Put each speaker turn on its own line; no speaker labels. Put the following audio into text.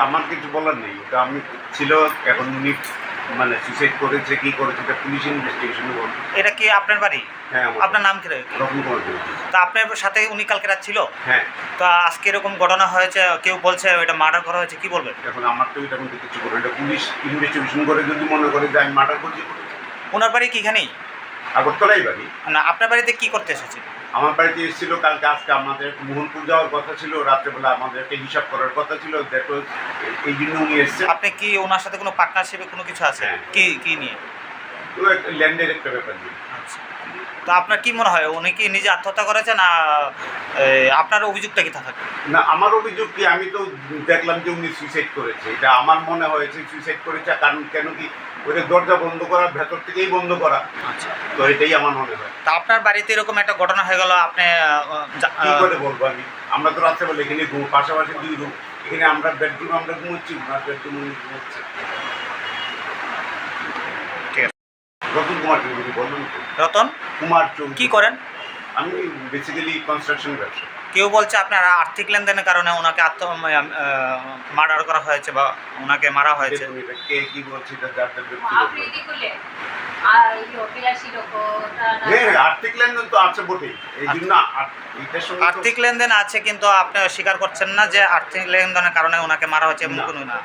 আমার কিছু বলার নেই, ওটা আমি ছিল। এখন উনি মানে সুইসাইড করেছে কি করেছে এটা পুলিশ ইনভেস্টিগেশনে বলবে।
এটা কি আপনার বাড়ি?
হ্যাঁ,
আপনার নাম কি?
রকম করে দিয়েছে।
তা আপনার সাথে উনি কালকে রাত ছিল?
হ্যাঁ।
তো আজকে এরকম ঘটনা হয়েছে, কেউ বলছে এটা মার্ডার করা হয়েছে, কি বলবেন?
এখন আমার তো এটা কিন্তু কিছু করে, এটা পুলিশ ইনভেস্টিগেশন করে যদি মনে করে যে আমি মার্ডার করছি।
ওনার বাড়ি কি এখানেই?
আগরতলাই বাড়ি।
না, আপনার বাড়িতে কি করতে এসেছে?
আমার বাড়িতে এসেছিল কালকে। আজকে আমাদের মোহনপুর যাওয়ার কথা ছিল, রাত্রেবেলা আমাদেরকে হিসাব করার কথা ছিল, দেখো এই জন্য উনি এসছে।
আপনি কি ওনার সাথে কোনো পার্টনারশিপে কোনো কিছু আছে?
হ্যাঁ।
কি নিয়ে?
তো একটা ল্যান্ডের একটা ব্যাপার নিয়ে।
আচ্ছা, তো আপনার কি মনে হয় উনি কি নিজে আত্মহত্যা করেছে না আপনার অভিযোগটা কি থাকে?
না, আমার অভিযোগ কি, আমি তো দেখলাম যে উনি সুইসাইড করেছে, এটা আমার মনে হয়েছে সুইসাইড করেছে। কারণ কেন কি, ওদের দরজা বন্ধ করা, ভেতর থেকেই বন্ধ করা।
আচ্ছা,
তো এটাই আমার মনে হয়।
তা আপনার বাড়িতে এরকম একটা ঘটনা হয়ে গেল, আপনি
কি করে বলবো আমি? আমরা তো রাত্রেবেলা এখানে পাশাপাশি 2 রুম, এখানে আমরা বেডরুম আমরা ঘুমোচ্ছি, ওনার বেডরুম উনি ঘুমোচ্ছে।
ঠিক আছে।
রতন কুমার চৌধুরী বলুন তো।
রতন
কুমার চৌধুরী।
কি করেন?
আমি বেসিক্যালি কনস্ট্রাকশন ব্যবসা।
কেউ বলছে আপনার আর্থিক লেনদেনের কারণে ওনাকে মার্ডার করা হয়েছে বা ওনাকে মারা হয়েছে।
দেখুন, এটা কে কি বলছে এটা যার যার ব্যক্তিগত। হ্যাঁ, আর্থিক লেনদেন তো আছে বটেই, এই জন্য এটার সঙ্গে
আর্থিক লেনদেন আছে, কিন্তু আপনি স্বীকার করছেন না যে আর্থিক লেনদেনের কারণে ওনাকে মারা হয়েছে এমন কোনো না।